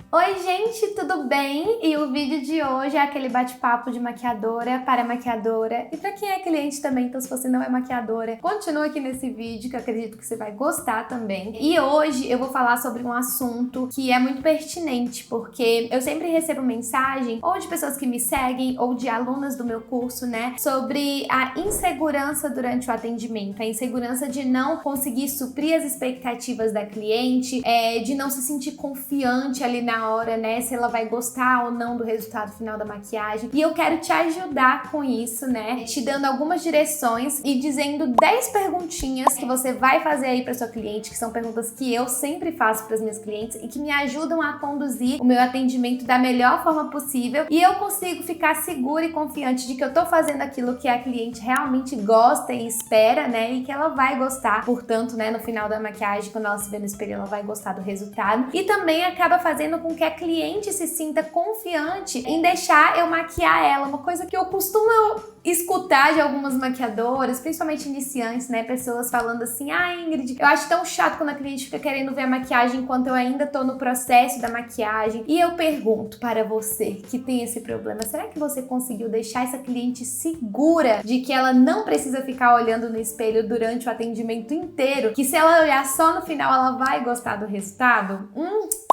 Oi gente, tudo bem? E o vídeo de hoje é aquele bate-papo de maquiadora para maquiadora e para quem é cliente também, então se você não é maquiadora, continua aqui nesse vídeo que eu acredito que você vai gostar também. E hoje eu vou falar sobre um assunto que é muito pertinente, porque eu sempre recebo mensagem ou de pessoas que me seguem ou de alunas do meu curso, né, sobre a insegurança durante o atendimento, a insegurança de não conseguir suprir as expectativas da cliente, de não se sentir confiante ali na hora, né, se ela vai gostar ou não do resultado final da maquiagem. E eu quero te ajudar com isso, né, te dando algumas direções e dizendo 10 perguntinhas que você vai fazer aí para sua cliente, que são perguntas que eu sempre faço para as minhas clientes e que me ajudam a conduzir o meu atendimento da melhor forma possível e eu consigo ficar segura e confiante de que eu tô fazendo aquilo que a cliente realmente gosta e espera, né, e que ela vai gostar. Portanto, né, no final da maquiagem, quando ela se vê no espelho, ela vai gostar do resultado. E também acaba fazendo com que a cliente se sinta confiante em deixar eu maquiar ela. Uma coisa que eu costumo escutar de algumas maquiadoras, principalmente iniciantes, né? Pessoas falando assim, Ingrid, eu acho tão chato quando a cliente fica querendo ver a maquiagem enquanto eu ainda tô no processo da maquiagem. E eu pergunto para você que tem esse problema, será que você conseguiu deixar essa cliente segura de que ela não precisa ficar olhando no espelho durante o atendimento inteiro? Que se ela olhar só no final, ela vai gostar do resultado?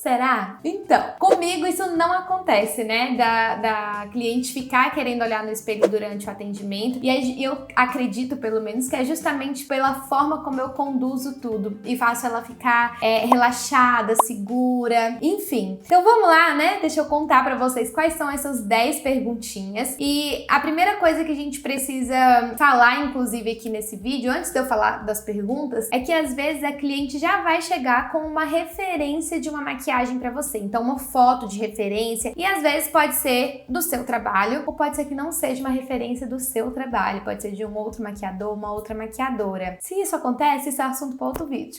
Será? Então, comigo isso não acontece, né? Da cliente ficar querendo olhar no espelho durante o atendimento. E eu acredito, pelo menos, que é justamente pela forma como eu conduzo tudo e faço ela ficar relaxada, segura, enfim. Então vamos lá, né? Deixa eu contar pra vocês quais são essas 10 perguntinhas. E a primeira coisa que a gente precisa falar, inclusive aqui nesse vídeo, antes de eu falar das perguntas, é que às vezes a cliente já vai chegar com uma referência de uma maquiagem para você, então uma foto de referência, e às vezes pode ser do seu trabalho, ou pode ser que não seja uma referência do seu trabalho, pode ser de um outro maquiador, uma outra maquiadora. Se isso acontece, isso é assunto para outro vídeo.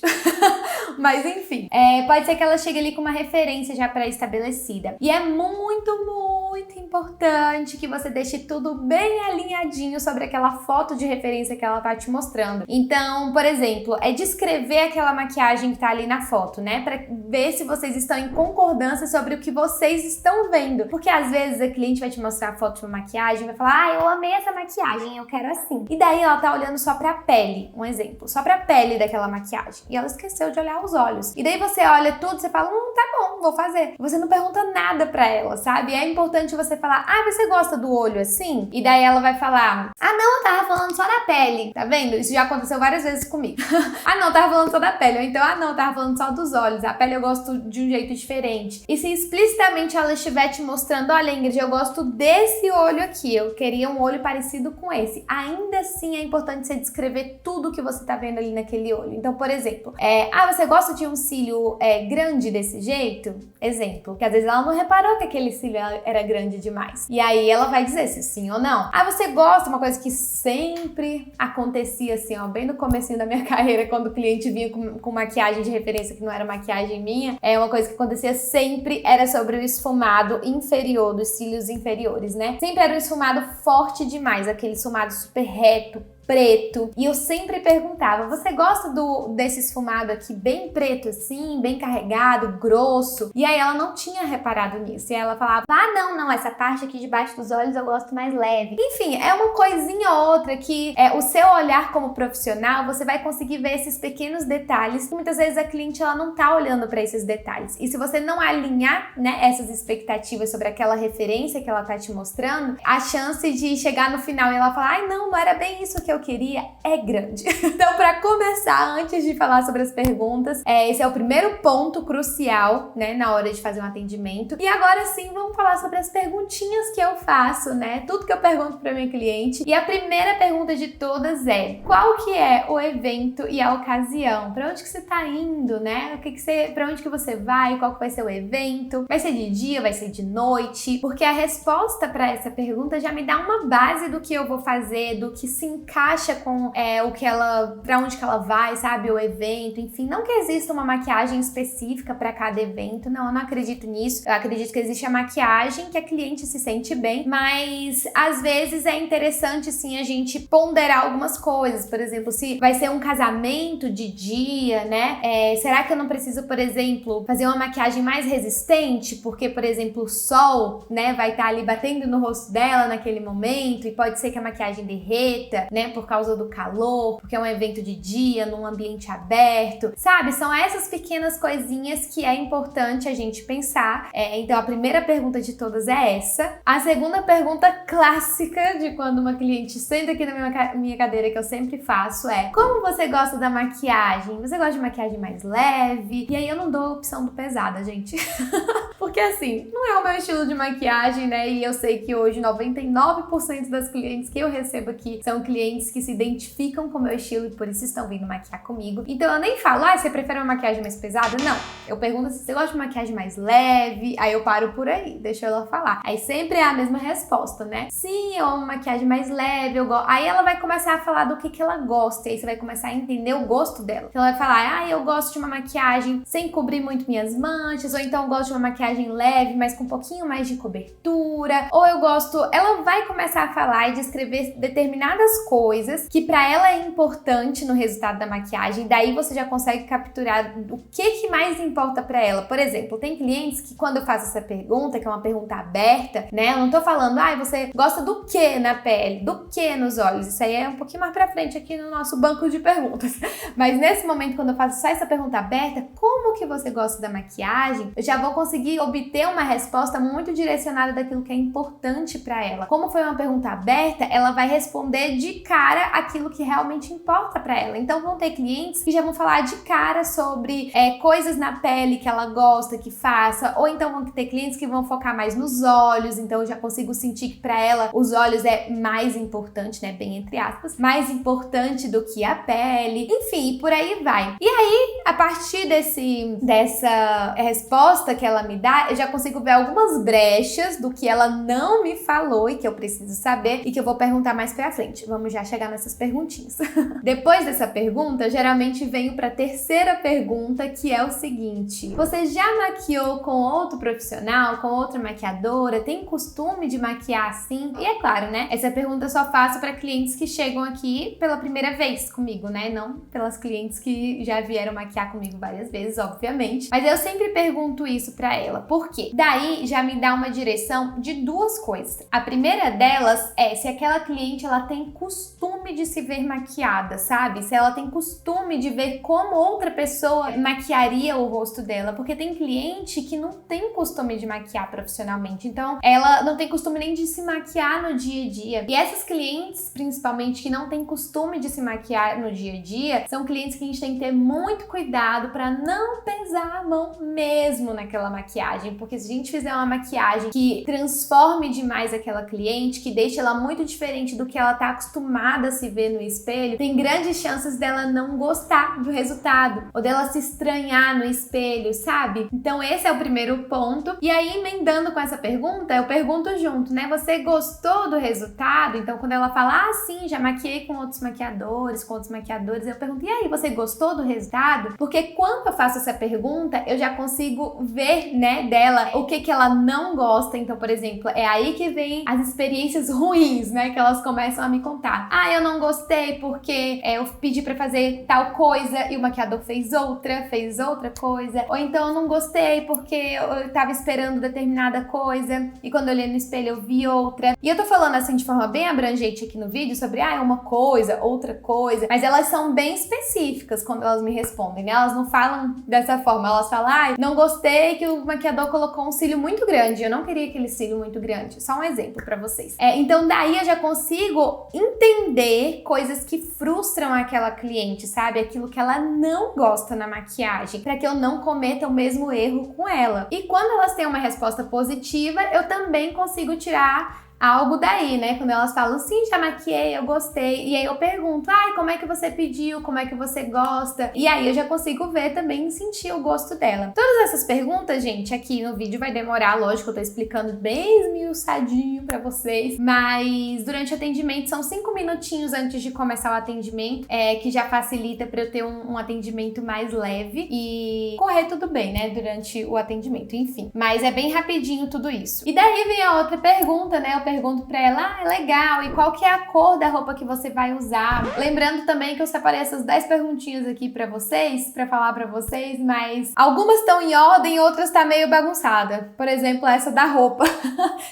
Mas enfim, pode ser que ela chegue ali com uma referência já pré-estabelecida. E é muito importante que você deixe tudo bem alinhadinho sobre aquela foto de referência que ela tá te mostrando. Então, por exemplo, descrever aquela maquiagem que tá ali na foto, né? Pra ver se vocês estão em concordância sobre o que vocês estão vendo. Porque às vezes a cliente vai te mostrar a foto de uma maquiagem e vai falar, eu amei essa maquiagem, eu quero assim. E daí ela tá olhando só pra pele, um exemplo, só pra pele daquela maquiagem. E ela esqueceu de olhar os olhos. E daí você olha tudo, você fala, tá bom, vou fazer. Você não pergunta nada pra ela, sabe? É importante você falar, você gosta do olho assim? E daí ela vai falar, não, eu tava falando só da pele. Tá vendo? Isso já aconteceu várias vezes comigo. Não, eu tava falando só da pele. Ou então, não, eu tava falando só dos olhos. A pele eu gosto de um jeito diferente. E se explicitamente ela estiver te mostrando, olha, Ingrid, eu gosto desse olho aqui, eu queria um olho parecido com esse. Ainda assim é importante você descrever tudo que você tá vendo ali naquele olho. Então, por exemplo, você gosta de um cílio grande desse jeito? Exemplo, que às vezes ela não reparou que aquele cílio era grande demais. E aí ela vai dizer se sim ou não. Você gosta, uma coisa que sempre acontecia assim, bem no comecinho da minha carreira, quando o cliente vinha com maquiagem de referência que não era maquiagem minha, uma coisa que acontecia sempre era sobre o esfumado inferior, dos cílios inferiores, né? Sempre era um esfumado forte demais, aquele esfumado super reto, preto. E eu sempre perguntava, você gosta desse esfumado aqui bem preto assim, bem carregado, grosso? E aí ela não tinha reparado nisso. E ela falava, não, essa parte aqui debaixo dos olhos eu gosto mais leve. Enfim, é uma coisinha ou outra que o seu olhar como profissional, você vai conseguir ver esses pequenos detalhes. E muitas vezes a cliente ela não tá olhando para esses detalhes. E se você não alinhar, né, essas expectativas sobre aquela referência que ela tá te mostrando, a chance de chegar no final e ela falar, não era bem isso que eu queria, é grande. Então, para começar, antes de falar sobre as perguntas, esse é o primeiro ponto crucial, né, na hora de fazer um atendimento. E agora sim, vamos falar sobre as perguntinhas que eu faço, né, tudo que eu pergunto para minha cliente. E a primeira pergunta de todas é, qual que é o evento e a ocasião? Para onde que você tá indo, né? Para onde que você vai? Qual que vai ser o evento? Vai ser de dia? Vai ser de noite? Porque a resposta para essa pergunta já me dá uma base do que eu vou fazer, do que se encaixa encaixa com pra onde que ela vai, sabe? O evento, enfim. Não que exista uma maquiagem específica para cada evento, não, eu não acredito nisso. Eu acredito que existe a maquiagem que a cliente se sente bem, mas às vezes é interessante, sim, a gente ponderar algumas coisas. Por exemplo, se vai ser um casamento de dia, né? Será que eu não preciso, por exemplo, fazer uma maquiagem mais resistente? Porque, por exemplo, o sol, né, vai estar ali batendo no rosto dela naquele momento e pode ser que a maquiagem derreta, né, por causa do calor, porque é um evento de dia, num ambiente aberto, sabe? São essas pequenas coisinhas que é importante a gente pensar. Então, a primeira pergunta de todas é essa. A segunda pergunta clássica de quando uma cliente senta aqui na minha cadeira, que eu sempre faço, é: como você gosta da maquiagem? Você gosta de maquiagem mais leve? E aí eu não dou a opção do pesada, gente. Porque assim, não é o meu estilo de maquiagem, né? E eu sei que hoje 99% das clientes que eu recebo aqui são clientes que se identificam com o meu estilo e por isso estão vindo maquiar comigo. Então eu nem falo, você prefere uma maquiagem mais pesada? Não. Eu pergunto se você gosta de maquiagem mais leve, aí eu paro por aí, deixo ela falar. Aí sempre é a mesma resposta, né? Sim, eu amo maquiagem mais leve, eu gosto. Aí ela vai começar a falar do que ela gosta, e aí você vai começar a entender o gosto dela. Então ela vai falar, eu gosto de uma maquiagem sem cobrir muito minhas manchas, ou então eu gosto de uma maquiagem leve, mas com um pouquinho mais de cobertura, ou eu gosto... Ela vai começar a falar e descrever determinadas coisas que pra ela é importante no resultado da maquiagem, daí você já consegue capturar o que mais importa pra ela. Por exemplo, tem clientes que quando eu faço essa pergunta, que é uma pergunta aberta, né, eu não tô falando, você gosta do que na pele, do que nos olhos, isso aí é um pouquinho mais pra frente aqui no nosso banco de perguntas, mas nesse momento, quando eu faço só essa pergunta aberta, como que você gosta da maquiagem, eu já vou conseguir obter uma resposta muito direcionada daquilo que é importante pra ela. Como foi uma pergunta aberta, ela vai responder de cara aquilo que realmente importa pra ela. Então vão ter clientes que já vão falar de cara sobre coisas na pele que ela gosta que faça, ou então vão ter clientes que vão focar mais nos olhos, então eu já consigo sentir que pra ela os olhos é mais importante, né, bem entre aspas, mais importante do que a pele, enfim, por aí vai. E aí, a partir dessa resposta que ela me dá, eu já consigo ver algumas brechas do que ela não me falou e que eu preciso saber e que eu vou perguntar mais pra frente. Vamos já chegar nessas perguntinhas. Depois dessa pergunta, eu geralmente venho pra terceira pergunta, que é o seguinte: você já maquiou com outro profissional, com outra maquiadora? Tem costume de maquiar assim? E é claro, né? Essa pergunta eu só faço pra clientes que chegam aqui pela primeira vez comigo, né? Não pelas clientes que já vieram maquiar comigo várias vezes, obviamente. Mas eu sempre pergunto isso pra ela. Por quê? Daí já me dá uma direção de duas coisas. A primeira delas é se aquela cliente ela tem costume de se ver maquiada, sabe? Se ela tem costume de ver como outra pessoa maquiaria o rosto dela, porque tem cliente que não tem costume de maquiar profissionalmente, então ela não tem costume nem de se maquiar no dia a dia. E essas clientes, principalmente, que não tem costume de se maquiar no dia a dia, são clientes que a gente tem que ter muito cuidado para não pesar a mão mesmo naquela maquiagem, porque se a gente fizer uma maquiagem que transforme demais aquela cliente, que deixe ela muito diferente do que ela tá acostumada a se ver no espelho, tem grandes chances dela não gostar do resultado, ou dela se estranhar no espelho, sabe? Então esse é o primeiro ponto. E aí, emendando com essa pergunta, eu pergunto junto, né? Você gostou do resultado? Então quando ela fala, sim, já maquiei com outros maquiadores, eu pergunto, e aí, você gostou do resultado? Porque quando eu faço essa pergunta, eu já consigo ver, né, dela o que ela não gosta. Então, por exemplo, é aí que vem as experiências ruins, né, que elas começam a me contar. Eu não gostei porque eu pedi pra fazer tal coisa e o maquiador fez outra coisa. Ou então eu não gostei porque eu tava esperando determinada coisa e quando eu olhei no espelho eu vi outra. E eu tô falando assim de forma bem abrangente aqui no vídeo sobre uma coisa, outra coisa, mas elas são bem específicas quando elas me respondem, né? Elas não falam dessa forma, elas falam, não gostei que o maquiador colocou um cílio muito grande, eu não queria aquele cílio muito grande. Só um exemplo pra vocês. Então daí eu já consigo entender coisas que frustram aquela cliente, sabe? Aquilo que ela não gosta na maquiagem, pra que eu não cometa o mesmo erro com ela. E quando elas têm uma resposta positiva, eu também consigo tirar algo daí, né? Quando elas falam, sim, já maquiei, eu gostei. E aí eu pergunto, ai, como é que você pediu? Como é que você gosta? E aí eu já consigo ver também e sentir o gosto dela. Todas essas perguntas, gente, aqui no vídeo vai demorar, lógico, eu tô explicando bem esmiuçadinho pra vocês, mas durante o atendimento são 5 minutinhos antes de começar o atendimento, que já facilita pra eu ter um atendimento mais leve e correr tudo bem, né, durante o atendimento, enfim. Mas é bem rapidinho tudo isso. E daí vem a outra pergunta, né, eu pergunto pra ela, legal, e qual que é a cor da roupa que você vai usar? Lembrando também que eu separei essas 10 perguntinhas aqui pra vocês, pra falar pra vocês, mas algumas estão em ordem, outras tá meio bagunçada. Por exemplo, essa da roupa,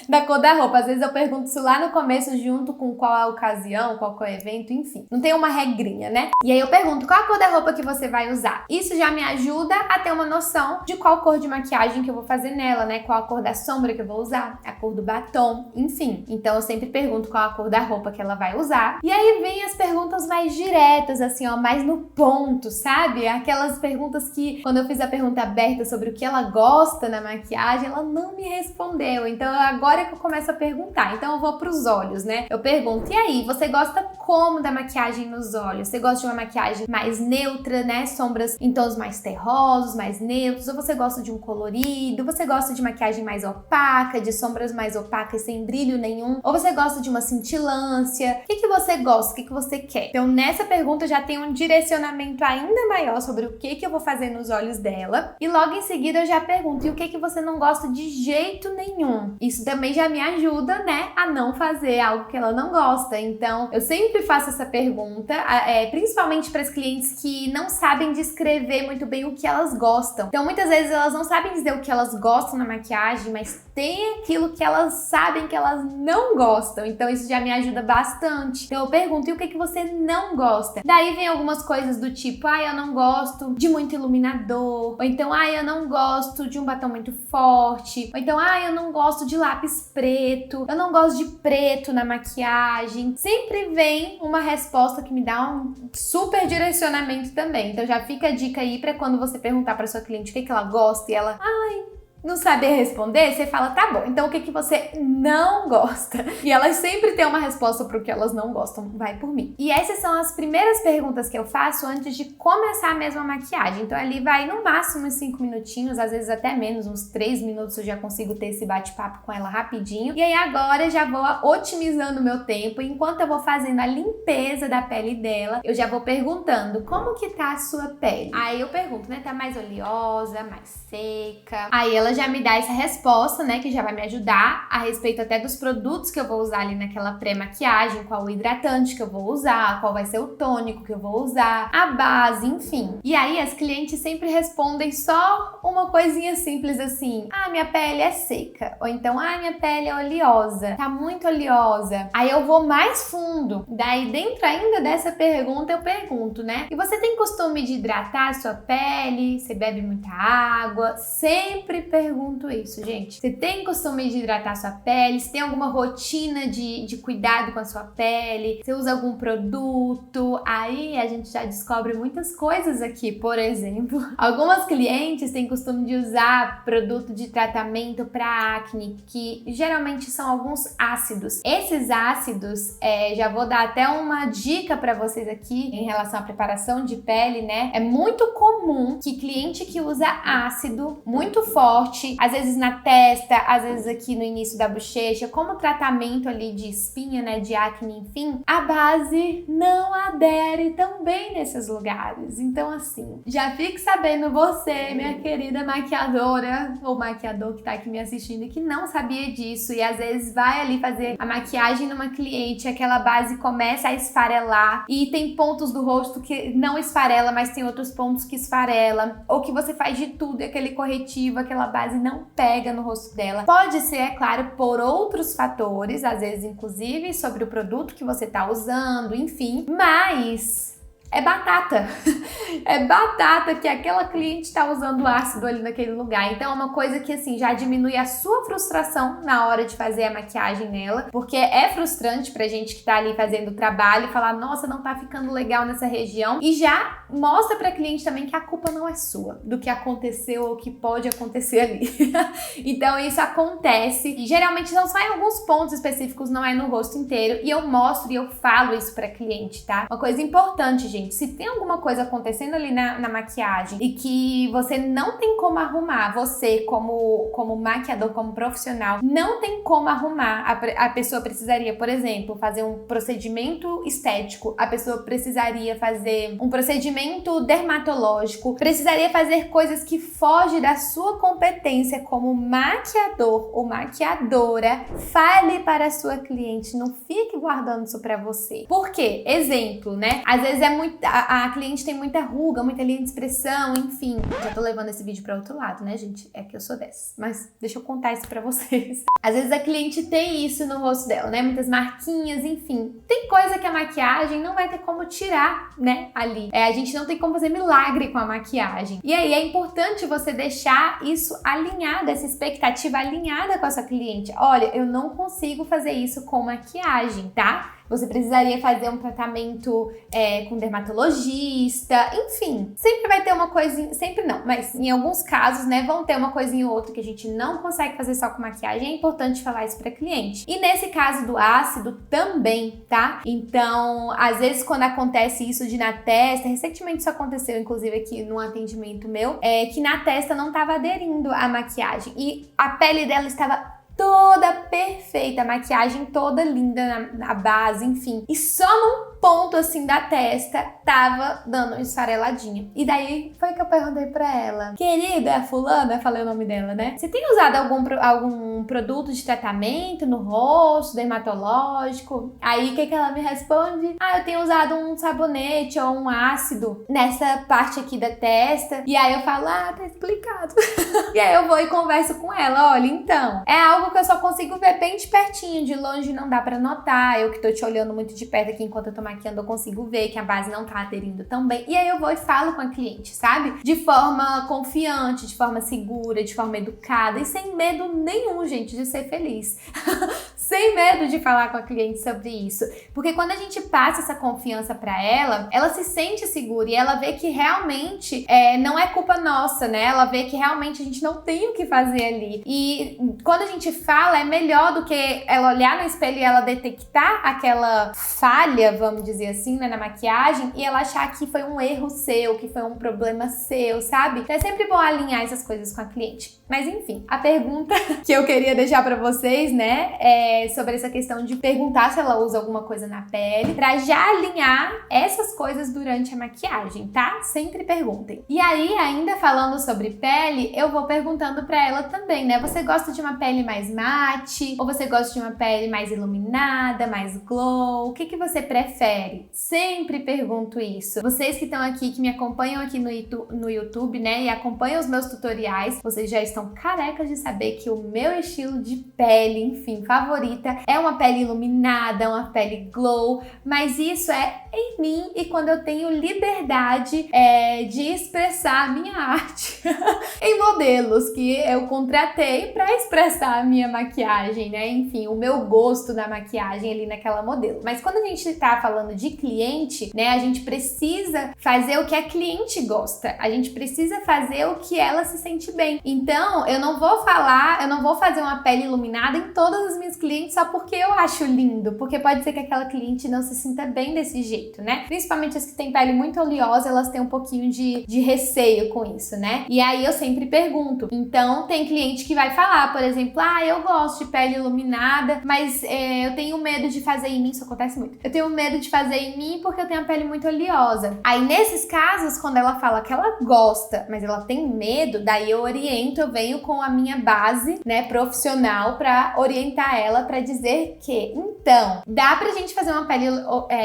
da cor da roupa. Às vezes eu pergunto isso lá no começo junto com qual é a ocasião, qual é o evento, enfim. Não tem uma regrinha, né? E aí eu pergunto qual a cor da roupa que você vai usar. Isso já me ajuda a ter uma noção de qual cor de maquiagem que eu vou fazer nela, né? Qual a cor da sombra que eu vou usar, a cor do batom, enfim. Então eu sempre pergunto qual a cor da roupa que ela vai usar. E aí vem as perguntas mais diretas, assim, ó, mais no ponto, sabe? Aquelas perguntas que, quando eu fiz a pergunta aberta sobre o que ela gosta na maquiagem, ela não me respondeu. Então agora é que eu começo a perguntar. Então eu vou pros olhos, né? Eu pergunto, e aí, você gosta como da maquiagem nos olhos? Você gosta de uma maquiagem mais neutra, né? Sombras em tons mais terrosos, mais neutros? Ou você gosta de um colorido? Você gosta de maquiagem mais opaca, de sombras mais opacas sem brilho nenhum? Ou você gosta de uma cintilância? O que você gosta? O que você quer? Então nessa pergunta já tem um direcionamento ainda maior sobre o que eu vou fazer nos olhos dela. E logo em seguida eu já pergunto, e o que você não gosta de jeito nenhum? Isso também já me ajuda, né, a não fazer algo que ela não gosta. Então eu sempre faço essa pergunta, principalmente para as clientes que não sabem descrever muito bem o que elas gostam. Então muitas vezes elas não sabem dizer o que elas gostam na maquiagem, mas tem aquilo que elas sabem que elas não gostam. Então isso já me ajuda bastante. Então eu pergunto, e o que você não gosta? Daí vem algumas coisas do tipo, eu não gosto de muito iluminador, ou então, eu não gosto de um batom muito forte, ou então, eu não gosto de lápis preto, eu não gosto de preto na maquiagem. Sempre vem uma resposta que me dá um super direcionamento também. Então já fica a dica aí pra quando você perguntar pra sua cliente o que ela gosta e ela, não saber responder, você fala, tá bom, então o que você não gosta? E elas sempre têm uma resposta pro que elas não gostam, vai por mim. E essas são as primeiras perguntas que eu faço antes de começar mesmo a maquiagem. Então ali vai no máximo uns 5 minutinhos, às vezes até menos, uns 3 minutos eu já consigo ter esse bate-papo com ela rapidinho. E aí agora eu já vou otimizando o meu tempo, enquanto eu vou fazendo a limpeza da pele dela, eu já vou perguntando, como que tá a sua pele? Aí eu pergunto, né, tá mais oleosa, mais seca? Aí ela já me dá essa resposta, né, que já vai me ajudar a respeito até dos produtos que eu vou usar ali naquela pré-maquiagem, qual o hidratante que eu vou usar, qual vai ser o tônico que eu vou usar, a base, enfim. E aí as clientes sempre respondem só uma coisinha simples assim, minha pele é seca, ou então, minha pele é oleosa, tá muito oleosa. Aí eu vou mais fundo, daí dentro ainda dessa pergunta eu pergunto, né, e você tem costume de hidratar a sua pele? Você bebe muita água? Sempre pergunto isso, gente. Você tem costume de hidratar sua pele? Você tem alguma rotina de cuidado com a sua pele? Você usa algum produto? Aí a gente já descobre muitas coisas aqui. Por exemplo, algumas clientes têm costume de usar produto de tratamento para acne, que geralmente são alguns ácidos. Esses ácidos, já vou dar até uma dica para vocês aqui em relação à preparação de pele, né? É muito comum que cliente que usa ácido muito forte, às vezes na testa, às vezes aqui no início da bochecha, como tratamento ali de espinha, né, de acne, enfim, a base não adere tão bem nesses lugares. Então assim, já fique sabendo você, minha querida maquiadora ou maquiador que tá aqui me assistindo e que não sabia disso e às vezes vai ali fazer a maquiagem numa cliente, aquela base começa a esfarelar e tem pontos do rosto que não esfarela, mas tem outros pontos que esfarela, ou que você faz de tudo e aquele corretivo, aquela base não pega no rosto dela. Pode ser, é claro, por outros fatores, às vezes inclusive sobre o produto que você tá usando, enfim, mas é batata. É batata que aquela cliente tá usando ácido ali naquele lugar. Então é uma coisa que, assim, já diminui a sua frustração na hora de fazer a maquiagem nela, porque é frustrante pra gente que tá ali fazendo o trabalho e falar, nossa, não tá ficando legal nessa região, e já mostra pra cliente também que a culpa não é sua, do que aconteceu ou que pode acontecer ali. Então isso acontece, e geralmente são só em alguns pontos específicos, não é no rosto inteiro, e eu mostro e eu falo isso pra cliente, tá? Uma coisa importante, gente, se tem alguma coisa acontecendo ali na maquiagem e que você não tem como arrumar, você como maquiador, como profissional, não tem como arrumar, a pessoa precisaria, por exemplo, fazer um procedimento estético, a pessoa precisaria fazer um procedimento dermatológico, precisaria fazer coisas que fogem da sua competência como maquiador ou maquiadora, fale para a sua cliente, não fique guardando isso pra você. Por quê? Exemplo, né? Às vezes a cliente tem muita ruga, muita linha de expressão, enfim. Já tô levando esse vídeo pra outro lado, né, gente? É que eu sou dessas. Mas deixa eu contar isso pra vocês. Às vezes a cliente tem isso no rosto dela, né? Muitas marquinhas, enfim. Tem coisa que a maquiagem não vai ter como tirar, né, ali. A gente não tem como fazer milagre com a maquiagem. E aí é importante você deixar isso alinhado, essa expectativa alinhada com a sua cliente. Olha, eu não consigo fazer isso com maquiagem, tá? Você precisaria fazer um tratamento com dermatologista, enfim. Sempre vai ter uma coisinha, sempre não, mas em alguns casos, né, vão ter uma coisinha ou outra que a gente não consegue fazer só com maquiagem, é importante falar isso pra cliente. E nesse caso do ácido também, tá? Então, às vezes quando acontece isso de na testa, recentemente isso aconteceu, inclusive aqui num atendimento meu, que na testa não tava aderindo a maquiagem e a pele dela estava toda perfeita, a maquiagem toda linda na base, enfim. E só num ponto assim da testa tava dando uma esfareladinha. E daí foi que eu perguntei pra ela: querida fulana, falei o nome dela, né? Você tem usado algum produto de tratamento no rosto, dermatológico? Aí o que ela me responde? Eu tenho usado um sabonete ou um ácido nessa parte aqui da testa. E aí eu falo, tá explicado. E aí eu vou e converso com ela, olha, então, é algo que eu só consigo ver bem de pertinho, de longe não dá pra notar, eu que tô te olhando muito de perto aqui enquanto eu tô maquiando, eu consigo ver que a base não tá aderindo tão bem, e aí eu vou e falo com a cliente, sabe? De forma confiante, de forma segura, de forma educada e sem medo nenhum, gente, de ser feliz. Sem medo de falar com a cliente sobre isso, porque quando a gente passa essa confiança pra ela, ela se sente segura e ela vê que realmente não é culpa nossa, né? Ela vê que realmente a gente não tem o que fazer ali. E quando a gente fala, é melhor do que ela olhar no espelho e ela detectar aquela falha, vamos dizer assim, né, na maquiagem, e ela achar que foi um erro seu, que foi um problema seu, sabe? Então é sempre bom alinhar essas coisas com a cliente. Mas enfim, a pergunta que eu queria deixar pra vocês, né, é sobre essa questão de perguntar se ela usa alguma coisa na pele, pra já alinhar essas coisas durante a maquiagem, tá? Sempre perguntem. E aí, ainda falando sobre pele, eu vou perguntando pra ela também, né? Você gosta de uma pele mais mate? Ou você gosta de uma pele mais iluminada, mais glow? O que você prefere? Sempre pergunto isso. Vocês que estão aqui, que me acompanham aqui no YouTube, né? E acompanham os meus tutoriais, vocês já estão carecas de saber que o meu estilo de pele, enfim, favorita, é uma pele iluminada, uma pele glow, mas isso é em mim e quando eu tenho liberdade de expressar a minha arte em modelos que eu contratei para expressar a minha maquiagem, né? Enfim, o meu gosto na maquiagem ali naquela modelo. Mas quando a gente tá falando de cliente, né, a gente precisa fazer o que a cliente gosta. A gente precisa fazer o que ela se sente bem. Então, eu não vou fazer uma pele iluminada em todas as minhas clientes só porque eu acho lindo, porque pode ser que aquela cliente não se sinta bem desse jeito, né? Principalmente as que têm pele muito oleosa, elas têm um pouquinho de receio com isso, né? E aí eu sempre pergunto. Então, tem cliente que vai falar, por exemplo, eu gosto de pele iluminada, mas eu tenho medo de fazer em mim, isso acontece muito. Eu tenho medo de fazer em mim porque eu tenho a pele muito oleosa. Aí, nesses casos, quando ela fala que ela gosta, mas ela tem medo, daí eu oriento, eu venho com a minha base, né, profissional pra orientar ela, pra dizer que, então, dá pra gente fazer uma pele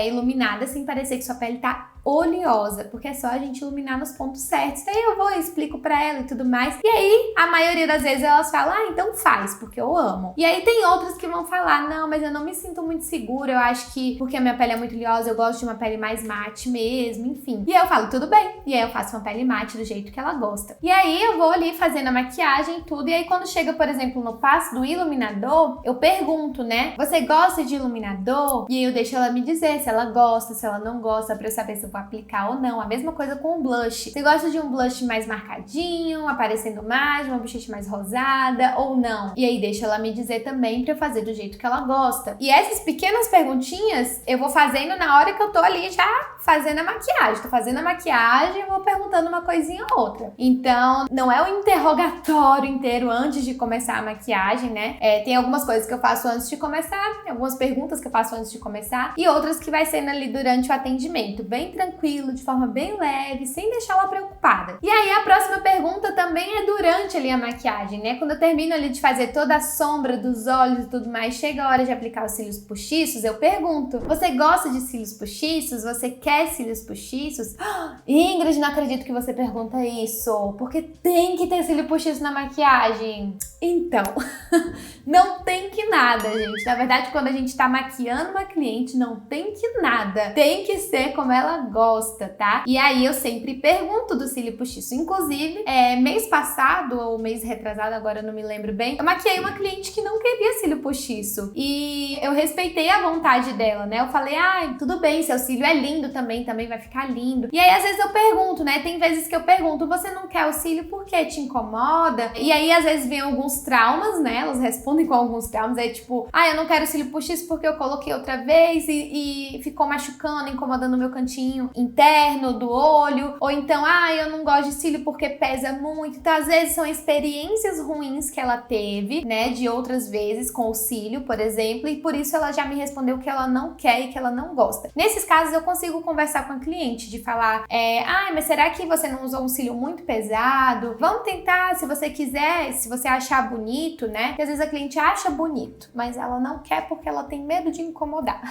iluminada sem parecer que sua pele tá oleosa, porque é só a gente iluminar nos pontos certos. Aí eu vou e explico pra ela e tudo mais. E aí, a maioria das vezes elas falam, então faz, porque eu amo. E aí tem outras que vão falar, não, mas eu não me sinto muito segura, eu acho que porque a minha pele é muito oleosa, eu gosto de uma pele mais mate mesmo, enfim. E aí eu falo, tudo bem. E aí eu faço uma pele mate do jeito que ela gosta. E aí eu vou ali fazendo a maquiagem e tudo, e aí quando chega, por exemplo, no passo do iluminador, eu pergunto, né, você gosta de iluminador? E aí eu deixo ela me dizer se ela gosta, se ela não gosta, pra eu saber se eu vou aplicar ou não. A mesma coisa com o blush. Você gosta de um blush mais marcadinho, aparecendo mais, uma bochecha mais rosada ou não? E aí deixa ela me dizer também pra eu fazer do jeito que ela gosta. E essas pequenas perguntinhas eu vou fazendo na hora que eu tô ali já fazendo a maquiagem. Tô fazendo a maquiagem e vou perguntando uma coisinha ou outra. Então, não é o interrogatório inteiro antes de começar a maquiagem, né? Tem algumas coisas que eu faço antes de começar, tem algumas perguntas que eu faço antes de começar e outras que vai sendo ali durante o atendimento, bem tranquilo, de forma bem leve, sem deixar ela preocupada. E aí a próxima pergunta também é durante ali a maquiagem, né? Quando eu termino ali de fazer toda a sombra dos olhos e tudo mais, chega a hora de aplicar os cílios postiços, eu pergunto, você gosta de cílios postiços? Você quer cílios postiços? Ingrid, não acredito que você pergunta isso, porque tem que ter cílio postiço na maquiagem. Então, não tem que nada, gente. Na verdade, quando a gente tá maquiando uma cliente, não tem que nada. Tem que ser como ela gosta, tá? E aí eu sempre pergunto do cílio postiço. Inclusive, mês passado ou mês retrasado, agora eu não me lembro bem, eu maquiei uma cliente que não queria cílio postiço. E eu respeitei a vontade dela, né? Eu falei, tudo bem, seu cílio é lindo também vai ficar lindo. E aí, às vezes eu pergunto, né? Tem vezes que eu pergunto, você não quer o cílio porque te incomoda? E aí, às vezes, vem alguns traumas, né? Elas respondem com alguns traumas, aí tipo, eu não quero cílio postiço porque eu coloquei outra vez e ficou machucando, incomodando o meu cantinho interno do olho. Ou então, eu não gosto de cílio porque pesa muito. Então, às vezes, são experiências ruins que ela teve, né? De outras vezes com o cílio, por exemplo, e por isso ela já me respondeu que ela não quer e que ela não gosta. Nesses casos, eu consigo conversar com a cliente, de falar, mas será que você não usou um cílio muito pesado? Vamos tentar, se você quiser, se você achar bonito, né? Porque às vezes a cliente acha bonito, mas ela não quer porque ela tem medo de incomodar.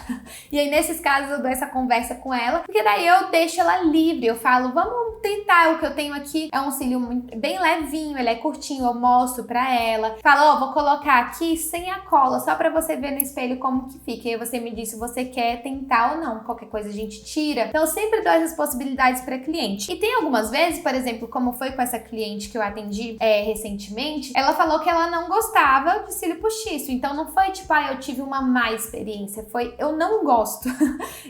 E aí, nesses casos, eu dou essa conversa com ela, porque daí eu deixo ela livre, eu falo, vamos tentar, o que eu tenho aqui é um cílio bem levinho, ele é curtinho, eu mostro pra ela, falo, vou colocar aqui sem a cola, só pra você ver no espelho como que fica, e aí você me diz se você quer tentar ou não, qualquer coisa a gente tira. Então, eu sempre dou essas possibilidades pra cliente. E tem algumas vezes, por exemplo, como foi com essa cliente que eu atendi recentemente, ela falou que ela não gostava de cílio postiço, então não foi tipo, eu tive uma má experiência, foi, eu não gosto.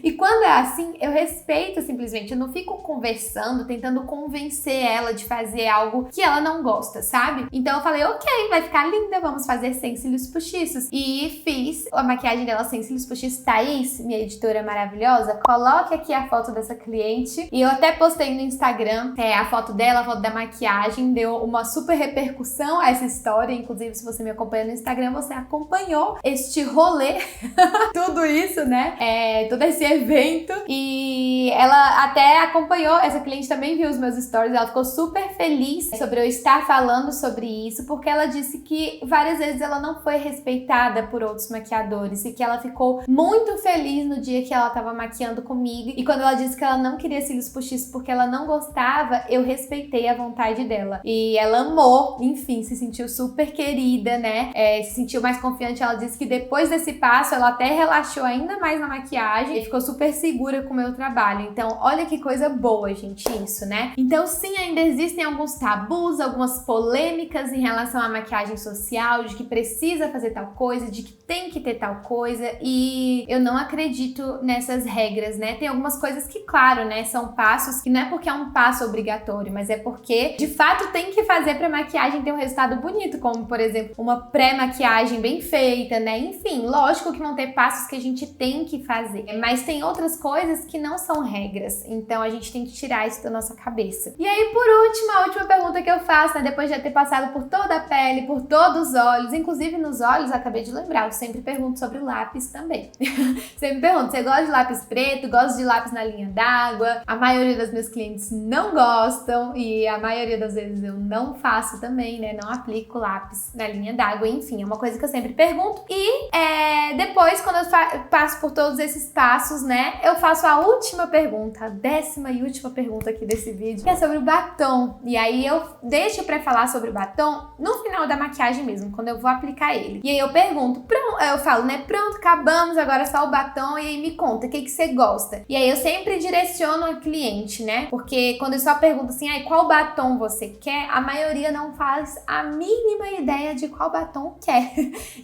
E quando é assim, eu respeito simplesmente, eu não fico conversando, tentando convencer ela de fazer algo que ela não gosta, sabe? Então eu falei, ok, vai ficar linda, vamos fazer sem cílios postiços. E fiz a maquiagem dela sem cílios postiços. Thaís, minha editora maravilhosa, coloque aqui a foto dessa cliente. E eu até postei no Instagram a foto dela, a foto da maquiagem, deu uma super repercussão a essa história. Inclusive, se você me acompanha no Instagram, você acompanhou este rolê, tudo isso, né? Todo esse evento. E ela até acompanhou, essa cliente também viu os meus stories, ela ficou super feliz sobre eu estar falando sobre isso, porque ela disse que várias vezes ela não foi respeitada por outros maquiadores e que ela ficou muito feliz no dia que ela tava maquiando comigo. E quando ela disse que ela não queria cílios postiços porque ela não gostava, eu respeitei a vontade dela. E ela amou, enfim, se sentiu super querida, né? Se sentiu mais confiante. Ela disse que depois desse passo ela até relaxou ainda mais na maquiagem e ficou super segura com o meu trabalho. Então, olha que coisa boa, gente, isso, né? Então, sim, ainda existem alguns tabus, algumas polêmicas em relação à maquiagem social, de que precisa fazer tal coisa, de que tem que ter tal coisa, e eu não acredito nessas regras, né? Tem algumas coisas que, claro, né, são passos que não é porque é um passo obrigatório, mas é porque, de fato, tem que fazer pra maquiagem ter um resultado bonito, como, por exemplo, uma pré-maquiagem bem feita, né? Enfim, lógico que vão ter passos que a gente tem que fazer, mas tem outras coisas que não são regras, então a gente tem que tirar isso da nossa cabeça. E aí, por último, a última pergunta que eu faço, né, depois de ter passado por toda a pele, por todos os olhos, inclusive nos olhos, acabei de lembrar, eu sempre pergunto sobre lápis também. Sempre pergunto, você gosta de lápis preto? Gosta de lápis na linha d'água? A maioria das meus clientes não gostam e a maioria das vezes eu não faço também, né? Não aplico lápis na linha d'água, enfim, é uma coisa que eu sempre pergunto. E depois, quando eu passo por todos esses passos, né, eu faço a última pergunta, a 10ª e última pergunta aqui desse vídeo, que é sobre o batom. E aí eu deixo pra falar sobre o batom no final da maquiagem mesmo, quando eu vou aplicar ele. E aí eu pergunto, pronto, eu falo, né, pronto, acabamos, agora só o batom, e aí me conta, o que que você gosta? E aí eu sempre direciono a cliente, né, porque quando eu só pergunto assim, ai, qual batom você quer? A maioria não faz a mínima ideia de qual batom quer.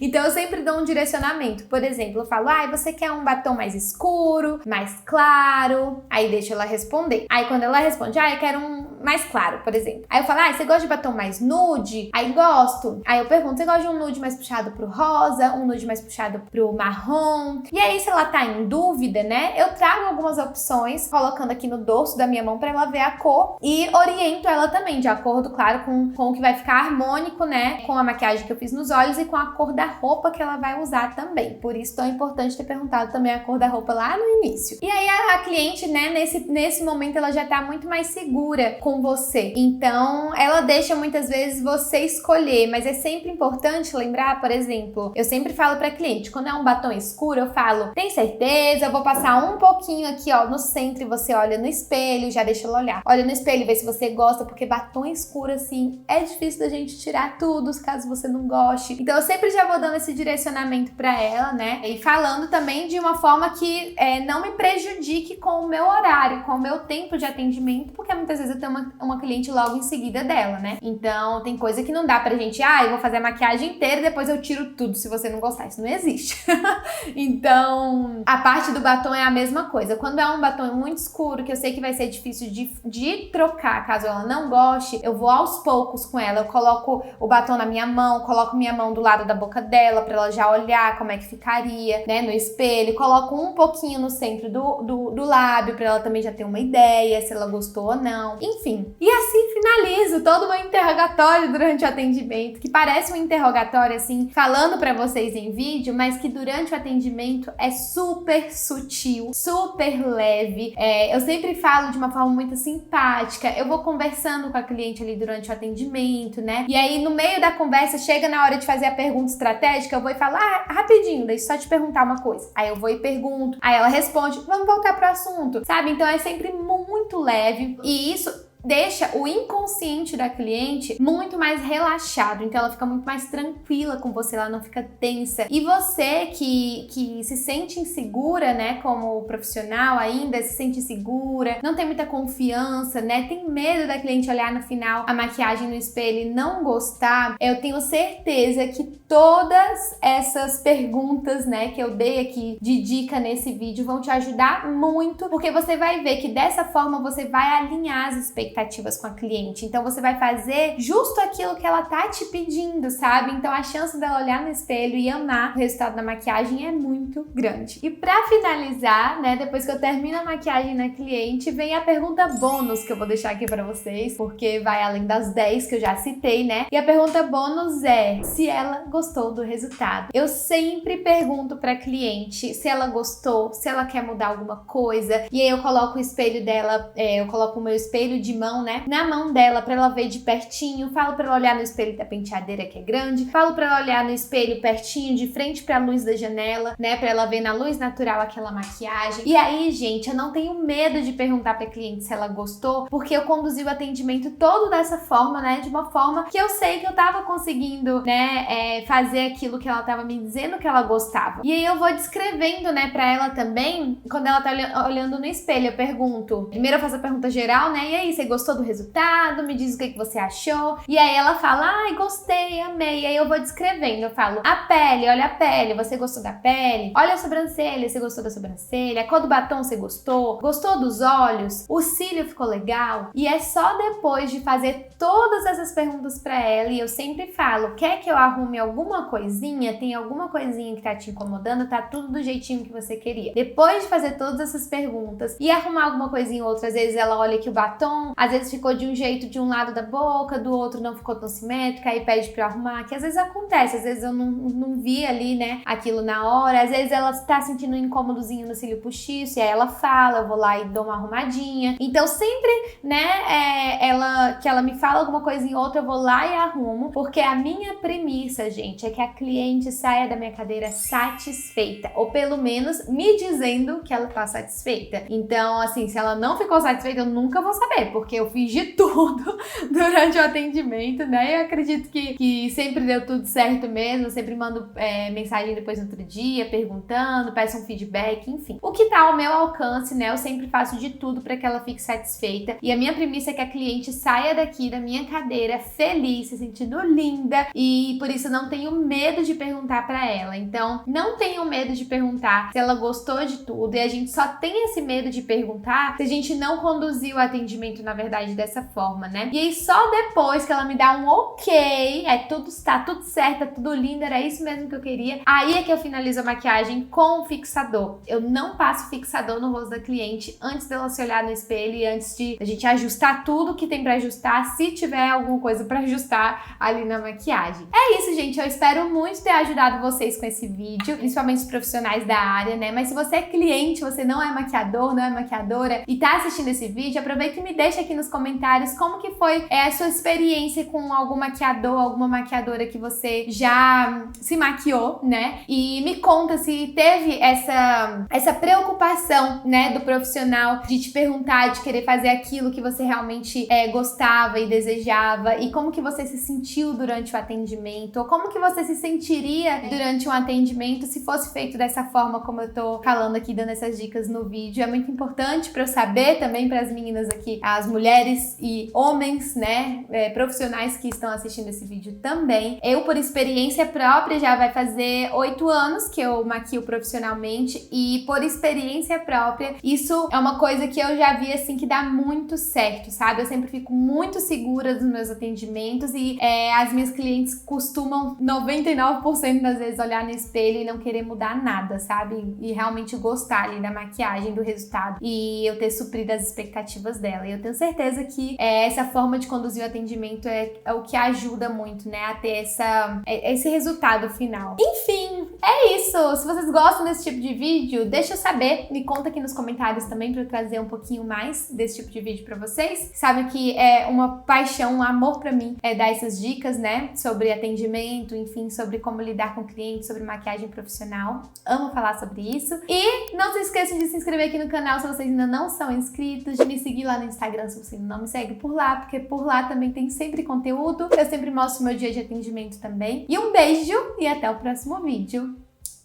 Então eu sempre dou um direcionamento. Por exemplo, eu falo, ai, você quer um batom mais escuro, mais claro? Aí deixo ela responder. Aí quando ela responde, eu quero um mais claro, por exemplo. Aí eu falo, você gosta de batom mais nude? Aí gosto. Aí eu pergunto, você gosta de um nude mais puxado pro rosa, um nude mais puxado pro marrom? E aí, se ela tá em dúvida, né, eu trago algumas opções, colocando aqui no dorso da minha mão pra ela ver a cor e oriento ela também, de acordo, claro, com o que vai ficar harmônico, né, com a maquiagem que eu fiz nos olhos e com a cor da roupa que ela vai usar também. Por isso, tão importante ter perguntado também a cor da roupa lá no início. E aí, a cliente, né, nesse momento, ela já tá muito mais segura com você. Então, ela deixa muitas vezes você escolher, mas é sempre importante lembrar, por exemplo, eu sempre falo pra cliente, quando é um batom escuro, eu falo, tem certeza? Eu vou passar um pouquinho aqui, ó, no centro e você olha no espelho, já deixa ela olhar. Olha no espelho e vê se você gosta, porque batom escuro, assim, é difícil da gente tirar tudo, caso você não goste. Então, eu sempre já vou dando esse direcionamento pra ela, né? E falando também de uma forma que não me prejudique com o meu horário, com o meu tempo de atendimento, porque muitas vezes eu tenho uma cliente logo em seguida dela, né? Então, tem coisa que não dá pra gente, eu vou fazer a maquiagem inteira e depois eu tiro tudo se você não gostar. Isso não existe. Então, a parte do batom é a mesma coisa. Quando é um batom muito escuro, que eu sei que vai ser difícil de trocar, caso ela não goste, eu vou aos poucos com ela. Eu coloco o batom na minha mão, coloco minha mão do lado da boca dela pra ela já olhar como é que ficaria, né, no espelho. Coloco um pouquinho no centro do lábio pra ela também já ter uma ideia se ela gostou ou não. Enfim. E assim finalizo todo o meu interrogatório durante o atendimento, que parece um interrogatório, assim, falando pra vocês em vídeo, mas que durante o atendimento é super sutil, super leve. Eu sempre falo de uma forma muito simpática. Eu vou conversando com a cliente ali durante o atendimento, né? E aí, no meio da conversa, chega na hora de fazer a pergunta estratégica, eu vou e falo, rapidinho, deixa eu só te perguntar uma coisa. Aí eu vou e pergunto, aí ela responde, vamos voltar pro assunto, sabe? Então é sempre muito leve e isso deixa o inconsciente da cliente muito mais relaxado, então ela fica muito mais tranquila com você, ela não fica tensa. E você que se sente insegura, né, como profissional ainda, se sente insegura, não tem muita confiança, né, tem medo da cliente olhar no final a maquiagem no espelho e não gostar, eu tenho certeza que todas essas perguntas, né, que eu dei aqui de dica nesse vídeo vão te ajudar muito, porque você vai ver que dessa forma você vai alinhar as expectativas com a cliente. Então você vai fazer justo aquilo que ela tá te pedindo, sabe? Então a chance dela olhar no espelho e amar o resultado da maquiagem é muito grande. E pra finalizar, né, depois que eu termino a maquiagem na cliente, vem a pergunta bônus que eu vou deixar aqui pra vocês, porque vai além das 10 que eu já citei, né? E a pergunta bônus é se ela gostou do resultado. Eu sempre pergunto pra cliente se ela gostou, se ela quer mudar alguma coisa, e aí eu coloco o espelho dela, eu coloco o meu espelho de mão, né, na mão dela pra ela ver de pertinho, falo pra ela olhar no espelho da penteadeira que é grande, falo pra ela olhar no espelho pertinho, de frente pra luz da janela, né, pra ela ver na luz natural aquela maquiagem. E aí, gente, eu não tenho medo de perguntar pra cliente se ela gostou, porque eu conduzi o atendimento todo dessa forma, né, de uma forma que eu sei que eu tava conseguindo, né, fazer aquilo que ela tava me dizendo que ela gostava. E aí eu vou descrevendo, né, pra ela também, quando ela tá olhando no espelho, eu pergunto, primeiro eu faço a pergunta geral, né, e aí, você gostou do resultado? Me diz o que você achou. E aí ela fala, gostei, amei. E aí eu vou descrevendo, eu falo, a pele, olha a pele, você gostou da pele? Olha a sobrancelha, você gostou da sobrancelha? A cor do batom, você gostou? Gostou dos olhos? O cílio ficou legal? E é só depois de fazer todas essas perguntas pra ela, e eu sempre falo, quer que eu arrume alguma coisinha? Tem alguma coisinha que tá te incomodando? Tá tudo do jeitinho que você queria. Depois de fazer todas essas perguntas e arrumar alguma coisinha ou outra, às vezes ela olha que o batom, às vezes ficou de um jeito de um lado da boca, do outro não ficou tão simétrica, aí pede pra eu arrumar, que às vezes acontece, às vezes eu não vi ali, né, aquilo na hora, às vezes ela tá sentindo um incômodozinho no cílio postiço, e aí ela fala, eu vou lá e dou uma arrumadinha. Então sempre, né, que ela me fala alguma coisa em outra, eu vou lá e arrumo, porque a minha premissa, gente, é que a cliente saia da minha cadeira satisfeita, ou pelo menos me dizendo que ela tá satisfeita. Então, assim, se ela não ficou satisfeita, eu nunca vou saber, porque eu fiz de tudo durante o atendimento, né? Eu acredito que sempre deu tudo certo mesmo, eu sempre mando mensagem depois no outro dia, perguntando, peço um feedback, enfim. O que tá ao meu alcance, né? Eu sempre faço de tudo para que ela fique satisfeita. E a minha premissa é que a cliente saia daqui da minha cadeira feliz, se sentindo linda, e por isso eu não tenho medo de perguntar para ela. Então, não tenham medo de perguntar se ela gostou de tudo, e a gente só tem esse medo de perguntar se a gente não conduziu o atendimento, na verdade, dessa forma, né? E aí, só depois que ela me dá um ok, tá tudo certo, tá tudo lindo, era isso mesmo que eu queria, aí é que eu finalizo a maquiagem com o fixador. Eu não passo fixador no rosto da cliente antes dela se olhar no espelho e antes de a gente ajustar tudo que tem pra ajustar, se tiver alguma coisa pra ajustar ali na maquiagem. É isso, gente. Eu espero muito ter ajudado vocês com esse vídeo, principalmente os profissionais da área, né? Mas se você é cliente, você não é maquiador, não é maquiadora e tá assistindo esse vídeo, aproveita e me deixa aqui nos comentários como que foi a sua experiência com algum maquiador, alguma maquiadora que você já se maquiou, né? E me conta se teve essa preocupação, né, do profissional de te perguntar, de querer fazer aquilo que você realmente gostava e desejava, e como que você se sentiu durante o atendimento, ou como que você se sentiria durante um atendimento se fosse feito dessa forma como eu tô falando aqui, dando essas dicas no vídeo. É muito importante para eu saber também, para as meninas aqui, as mulheres e homens, né, profissionais que estão assistindo esse vídeo também. Eu, por experiência própria, já vai fazer 8 anos que eu maquio profissionalmente, e por experiência própria, isso é uma coisa que eu já vi, assim, que dá muito certo, sabe? Eu sempre fico muito segura dos meus atendimentos, e as minhas clientes costumam 99% das vezes olhar no espelho e não querer mudar nada, sabe? E realmente gostar ali da maquiagem, do resultado, e eu ter suprido as expectativas dela. E eu tenho certeza que essa forma de conduzir o atendimento é o que ajuda muito, né, a ter esse resultado final. Enfim, é isso. Se vocês gostam desse tipo de vídeo, deixa eu saber, me conta aqui nos comentários também pra eu trazer um pouquinho mais desse tipo de vídeo pra vocês. Sabe que é uma paixão, um amor pra mim dar essas dicas, né, sobre atendimento, enfim, sobre como lidar com clientes, sobre maquiagem profissional. Amo falar sobre isso. E não se esqueçam de se inscrever aqui no canal se vocês ainda não são inscritos, de me seguir lá no Instagram se você não me segue por lá, porque por lá também tem sempre conteúdo. Eu sempre mostro meu dia de atendimento também. E um beijo e até o próximo vídeo.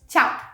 Tchau!